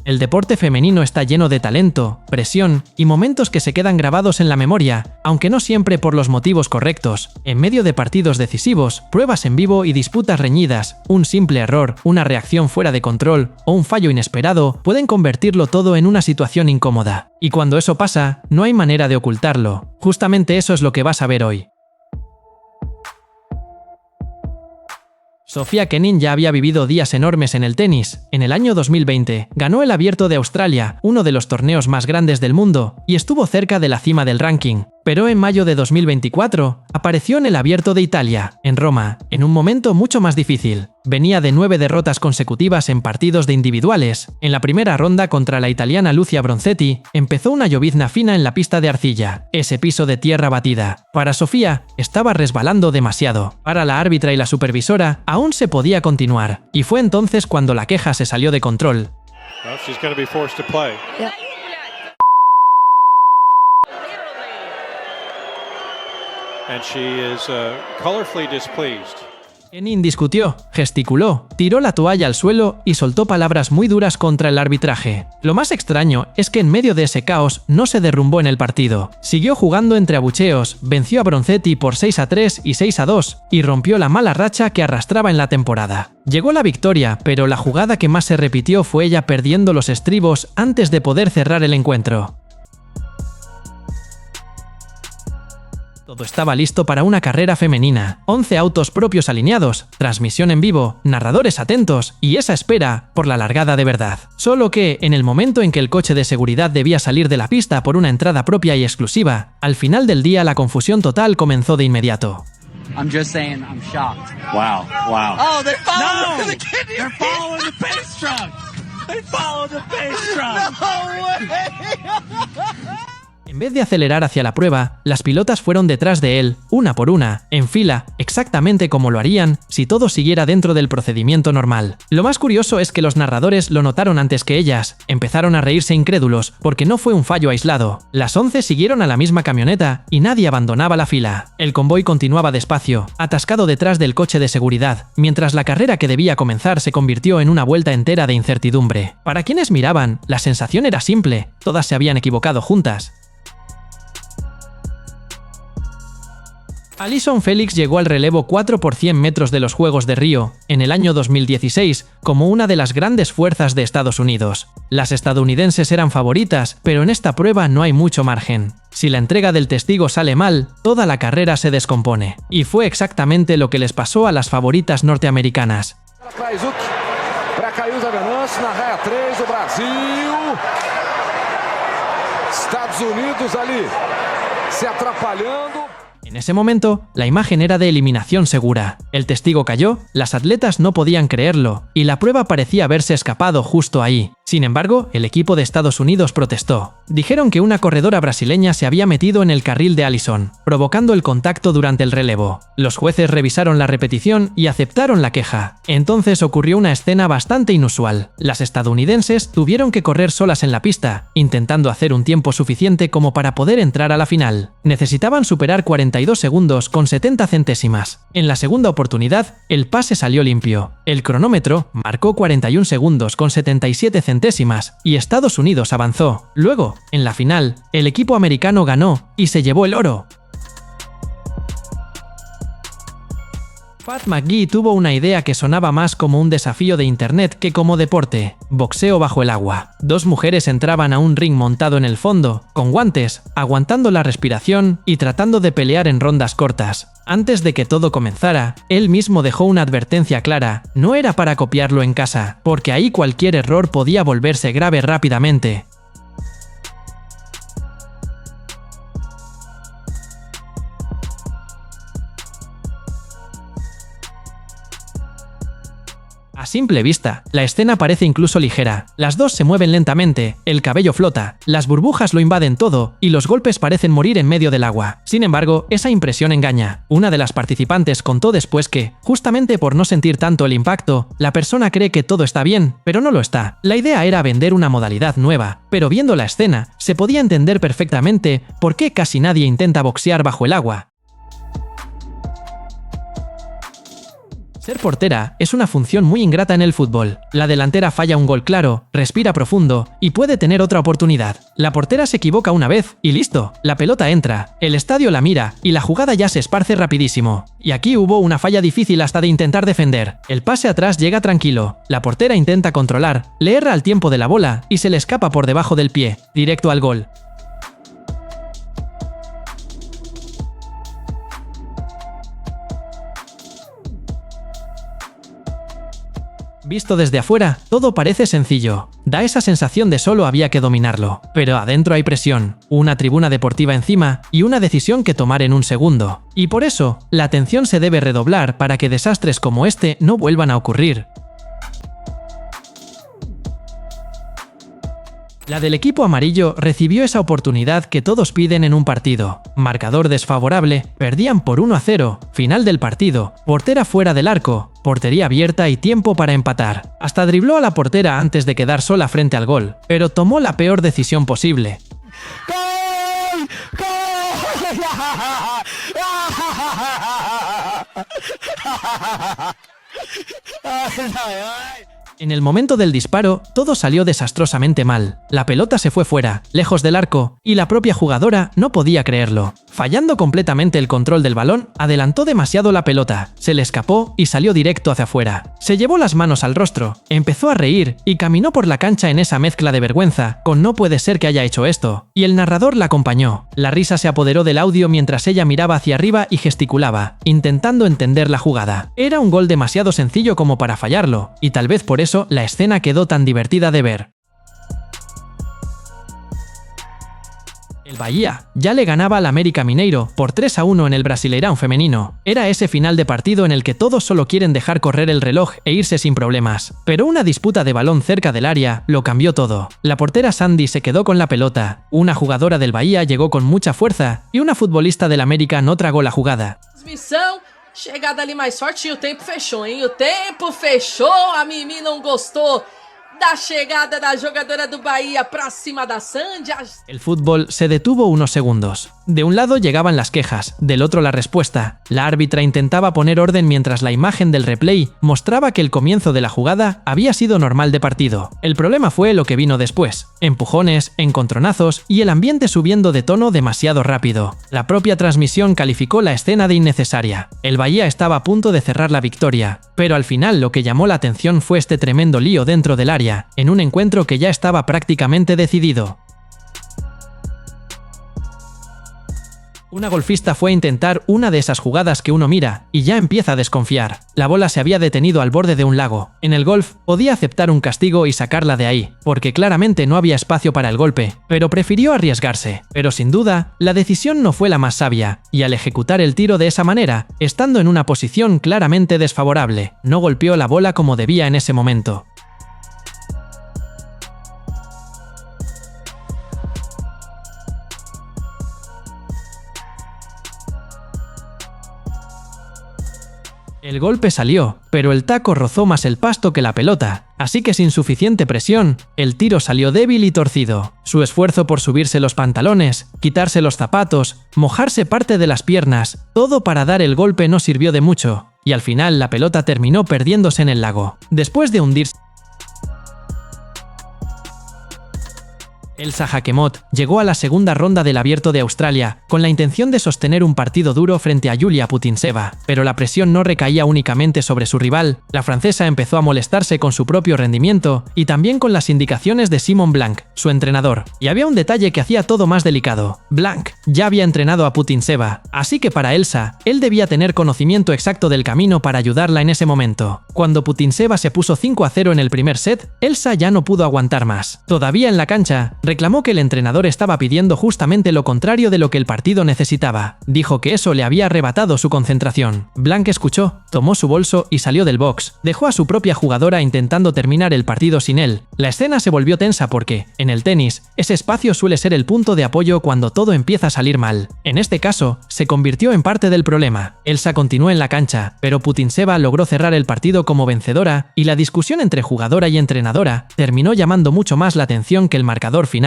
El deporte femenino está lleno de talento, presión y momentos que se quedan grabados en la memoria, aunque no siempre por los motivos correctos. En medio de partidos decisivos, pruebas en vivo y disputas reñidas, un simple error, una reacción fuera de control o un fallo inesperado pueden convertirlo todo en una situación incómoda. Y cuando eso pasa, no hay manera de ocultarlo. Justamente eso es lo que vas a ver hoy. Sofia Kenin ya había vivido días enormes en el tenis. En el año 2020, ganó el Abierto de Australia, uno de los torneos más grandes del mundo, y estuvo cerca de la cima del ranking. Pero en mayo de 2024, apareció en el Abierto de Italia, en Roma, en un momento mucho más difícil. Venía de 9 derrotas consecutivas en partidos de individuales. En la primera ronda contra la italiana Lucia Bronzetti, empezó una llovizna fina en la pista de arcilla, ese piso de tierra batida. Para Sofia, estaba resbalando demasiado. Para la árbitra y la supervisora, aún se podía continuar. Y fue entonces cuando la queja se salió de control. And she is colorfully displeased. Kenin discutió, gesticuló, tiró la toalla al suelo y soltó palabras muy duras contra el arbitraje. Lo más extraño es que en medio de ese caos no se derrumbó en el partido. Siguió jugando entre abucheos, venció a Bronzetti por 6-3 y 6-2 y rompió la mala racha que arrastraba en la temporada. Llegó la victoria, pero la jugada que más se repitió fue ella perdiendo los estribos antes de poder cerrar el encuentro. Todo estaba listo para una carrera femenina, 11 autos propios alineados, transmisión en vivo, narradores atentos y esa espera por la largada de verdad. Solo que, en el momento en que el coche de seguridad debía salir de la pista por una entrada propia y exclusiva, al final del día la confusión total comenzó de inmediato. I'm just saying, I'm shocked. Wow. Oh, they're following They're following the pace truck. They followed the pace truck. No way! En vez de acelerar hacia la prueba, las pilotas fueron detrás de él, una por una, en fila, exactamente como lo harían si todo siguiera dentro del procedimiento normal. Lo más curioso es que los narradores lo notaron antes que ellas, empezaron a reírse incrédulos porque no fue un fallo aislado. Las 11 siguieron a la misma camioneta y nadie abandonaba la fila. El convoy continuaba despacio, atascado detrás del coche de seguridad, mientras la carrera que debía comenzar se convirtió en una vuelta entera de incertidumbre. Para quienes miraban, la sensación era simple, todas se habían equivocado juntas. Allyson Felix llegó al relevo 4 por 100 metros de los Juegos de Río, en el año 2016, como una de las grandes fuerzas de Estados Unidos. Las estadounidenses eran favoritas, pero en esta prueba no hay mucho margen. Si la entrega del testigo sale mal, toda la carrera se descompone. Y fue exactamente lo que les pasó a las favoritas norteamericanas. Estados Unidos ali se atrapalhando. En ese momento, la imagen era de eliminación segura. El testigo cayó, las atletas no podían creerlo, y la prueba parecía haberse escapado justo ahí. Sin embargo, el equipo de Estados Unidos protestó. Dijeron que una corredora brasileña se había metido en el carril de Allyson, provocando el contacto durante el relevo. Los jueces revisaron la repetición y aceptaron la queja. Entonces ocurrió una escena bastante inusual. Las estadounidenses tuvieron que correr solas en la pista, intentando hacer un tiempo suficiente como para poder entrar a la final. Necesitaban superar 42 segundos con 70 centésimas. En la segunda oportunidad, el pase salió limpio. El cronómetro marcó 41 segundos con 77 centésimas y Estados Unidos avanzó. Luego, en la final, el equipo americano ganó y se llevó el oro. Pat McGee tuvo una idea que sonaba más como un desafío de internet que como deporte: boxeo bajo el agua. Dos mujeres entraban a un ring montado en el fondo, con guantes, aguantando la respiración y tratando de pelear en rondas cortas. Antes de que todo comenzara, él mismo dejó una advertencia clara: no era para copiarlo en casa, porque ahí cualquier error podía volverse grave rápidamente. A simple vista, la escena parece incluso ligera. Las dos se mueven lentamente, el cabello flota, las burbujas lo invaden todo y los golpes parecen morir en medio del agua. Sin embargo, esa impresión engaña. Una de las participantes contó después que, justamente por no sentir tanto el impacto, la persona cree que todo está bien, pero no lo está. La idea era vender una modalidad nueva, pero viendo la escena, se podía entender perfectamente por qué casi nadie intenta boxear bajo el agua. Ser portera es una función muy ingrata en el fútbol. La delantera falla un gol claro, respira profundo y puede tener otra oportunidad. La portera se equivoca una vez y listo, la pelota entra, el estadio la mira y la jugada ya se esparce rapidísimo. Y aquí hubo una falla difícil hasta de intentar defender. El pase atrás llega tranquilo, la portera intenta controlar, le erra al tiempo de la bola y se le escapa por debajo del pie, directo al gol. Visto desde afuera, todo parece sencillo. Da esa sensación de solo había que dominarlo. Pero adentro hay presión, una tribuna deportiva encima y una decisión que tomar en un segundo. Y por eso, la atención se debe redoblar para que desastres como este no vuelvan a ocurrir. La del equipo amarillo recibió esa oportunidad que todos piden en un partido. Marcador desfavorable, perdían por 1-0, final del partido, portera fuera del arco, portería abierta y tiempo para empatar. Hasta dribló a la portera antes de quedar sola frente al gol, pero tomó la peor decisión posible. ¡Gol! ¡Gol! En el momento del disparo, todo salió desastrosamente mal. La pelota se fue fuera, lejos del arco, y la propia jugadora no podía creerlo. Fallando completamente el control del balón, adelantó demasiado la pelota, se le escapó y salió directo hacia afuera. Se llevó las manos al rostro, empezó a reír y caminó por la cancha en esa mezcla de vergüenza con "no puede ser que haya hecho esto", y el narrador la acompañó. La risa se apoderó del audio mientras ella miraba hacia arriba y gesticulaba, intentando entender la jugada. Era un gol demasiado sencillo como para fallarlo, y tal vez por eso la escena quedó tan divertida de ver. El Bahía ya le ganaba al América Mineiro por 3-1 en el Brasileirão femenino. Era ese final de partido en el que todos solo quieren dejar correr el reloj e irse sin problemas. Pero una disputa de balón cerca del área lo cambió todo. La portera Sandy se quedó con la pelota, una jugadora del Bahía llegó con mucha fuerza y una futbolista del América no tragó la jugada. Transmissão, chegada ali mais forte e o tempo fechou, hein? O tempo fechou, a Mimi não gostou da chegada da jogadora do Bahía pra cima da Sandy. El fútbol se detuvo unos segundos. De un lado llegaban las quejas, del otro la respuesta. La árbitra intentaba poner orden mientras la imagen del replay mostraba que el comienzo de la jugada había sido normal de partido. El problema fue lo que vino después. Empujones, encontronazos y el ambiente subiendo de tono demasiado rápido. La propia transmisión calificó la escena de innecesaria. El Bahía estaba a punto de cerrar la victoria, pero al final lo que llamó la atención fue este tremendo lío dentro del área, en un encuentro que ya estaba prácticamente decidido. Una golfista fue a intentar una de esas jugadas que uno mira y ya empieza a desconfiar. La bola se había detenido al borde de un lago. En el golf podía aceptar un castigo y sacarla de ahí, porque claramente no había espacio para el golpe, pero prefirió arriesgarse. Pero sin duda, la decisión no fue la más sabia, y al ejecutar el tiro de esa manera, estando en una posición claramente desfavorable, no golpeó la bola como debía en ese momento. El golpe salió, pero el taco rozó más el pasto que la pelota, así que sin suficiente presión, el tiro salió débil y torcido. Su esfuerzo por subirse los pantalones, quitarse los zapatos, mojarse parte de las piernas, todo para dar el golpe no sirvió de mucho, y al final la pelota terminó perdiéndose en el lago. Después de hundirse, Elsa Jaquemot llegó a la segunda ronda del Abierto de Australia con la intención de sostener un partido duro frente a Yulia Putintseva, pero la presión no recaía únicamente sobre su rival. La francesa empezó a molestarse con su propio rendimiento y también con las indicaciones de Simon Blanc, su entrenador. Y había un detalle que hacía todo más delicado. Blanc ya había entrenado a Putintseva, así que para Elsa, él debía tener conocimiento exacto del camino para ayudarla en ese momento. Cuando Putintseva se puso 5-0 en el primer set, Elsa ya no pudo aguantar más. Todavía en la cancha, reclamó que el entrenador estaba pidiendo justamente lo contrario de lo que el partido necesitaba. Dijo que eso le había arrebatado su concentración. Blanc escuchó, tomó su bolso y salió del box. Dejó a su propia jugadora intentando terminar el partido sin él. La escena se volvió tensa porque, en el tenis, ese espacio suele ser el punto de apoyo cuando todo empieza a salir mal. En este caso, se convirtió en parte del problema. Elsa continuó en la cancha, pero Putintseva logró cerrar el partido como vencedora y la discusión entre jugadora y entrenadora terminó llamando mucho más la atención que el marcador final.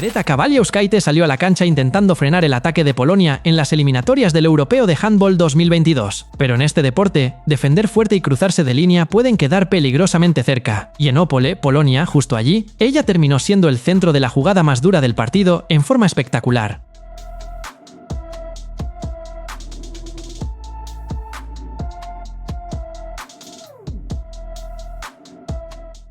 Greta Kawaliauskaite salió a la cancha intentando frenar el ataque de Polonia en las eliminatorias del Europeo de Handball 2022. Pero en este deporte, defender fuerte y cruzarse de línea pueden quedar peligrosamente cerca. Y en Opole, Polonia, justo allí, ella terminó siendo el centro de la jugada más dura del partido en forma espectacular.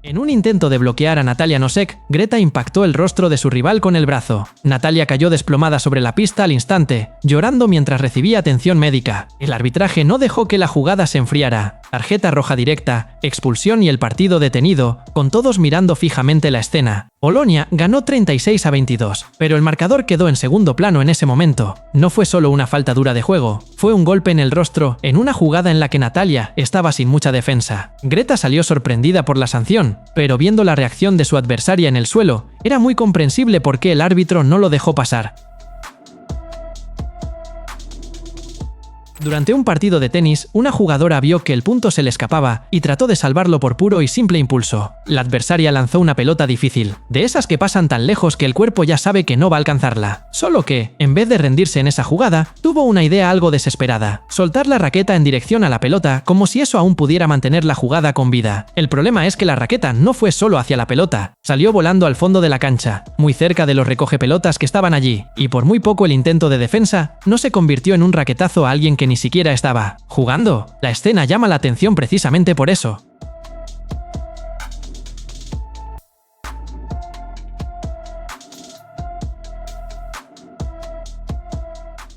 En un intento de bloquear a Natalia Nosek, Greta impactó el rostro de su rival con el brazo. Natalia cayó desplomada sobre la pista al instante, llorando mientras recibía atención médica. El arbitraje no dejó que la jugada se enfriara. Tarjeta roja directa, expulsión y el partido detenido, con todos mirando fijamente la escena. Polonia ganó 36-22, pero el marcador quedó en segundo plano en ese momento. No fue solo una falta dura de juego, fue un golpe en el rostro en una jugada en la que Natalia estaba sin mucha defensa. Greta salió sorprendida por la sanción, pero viendo la reacción de su adversaria en el suelo, era muy comprensible por qué el árbitro no lo dejó pasar. Durante un partido de tenis, una jugadora vio que el punto se le escapaba y trató de salvarlo por puro y simple impulso. La adversaria lanzó una pelota difícil, de esas que pasan tan lejos que el cuerpo ya sabe que no va a alcanzarla. Solo que, en vez de rendirse en esa jugada, tuvo una idea algo desesperada: soltar la raqueta en dirección a la pelota como si eso aún pudiera mantener la jugada con vida. El problema es que la raqueta no fue solo hacia la pelota, salió volando al fondo de la cancha, muy cerca de los recogepelotas que estaban allí, y por muy poco el intento de defensa no se convirtió en un raquetazo a alguien que ni siquiera estaba jugando. La escena llama la atención precisamente por eso.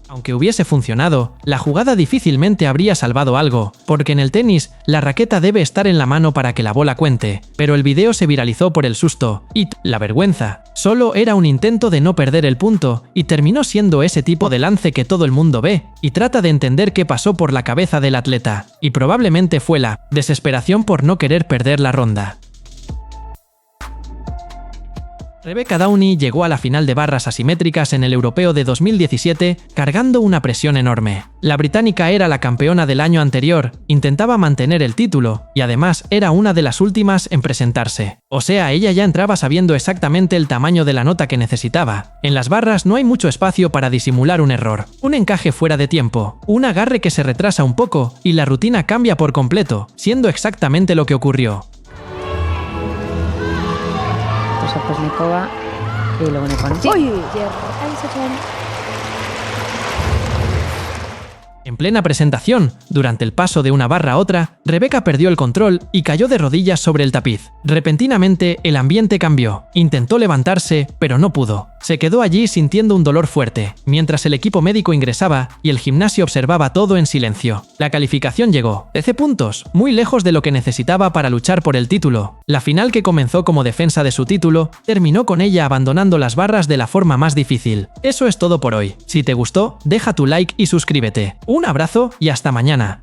Aunque hubiese funcionado, la jugada difícilmente habría salvado algo, porque en el tenis, la raqueta debe estar en la mano para que la bola cuente, pero el video se viralizó por el susto y la vergüenza. Solo era un intento de no perder el punto, y terminó siendo ese tipo de lance que todo el mundo ve, y trata de entender qué pasó por la cabeza del atleta, y probablemente fue la desesperación por no querer perder la ronda. Rebecca Downey llegó a la final de barras asimétricas en el Europeo de 2017 cargando una presión enorme. La británica era la campeona del año anterior, intentaba mantener el título y además era una de las últimas en presentarse. O sea, ella ya entraba sabiendo exactamente el tamaño de la nota que necesitaba. En las barras no hay mucho espacio para disimular un error, un encaje fuera de tiempo, un agarre que se retrasa un poco y la rutina cambia por completo, siendo exactamente lo que ocurrió. Kosnikova y luego me pone... En plena presentación, durante el paso de una barra a otra, Rebecca perdió el control y cayó de rodillas sobre el tapiz. Repentinamente, el ambiente cambió. Intentó levantarse, pero no pudo. Se quedó allí sintiendo un dolor fuerte, mientras el equipo médico ingresaba y el gimnasio observaba todo en silencio. La calificación llegó, 13 puntos, muy lejos de lo que necesitaba para luchar por el título. La final, que comenzó como defensa de su título, terminó con ella abandonando las barras de la forma más difícil. Eso es todo por hoy. Si te gustó, deja tu like y suscríbete. Un abrazo y hasta mañana.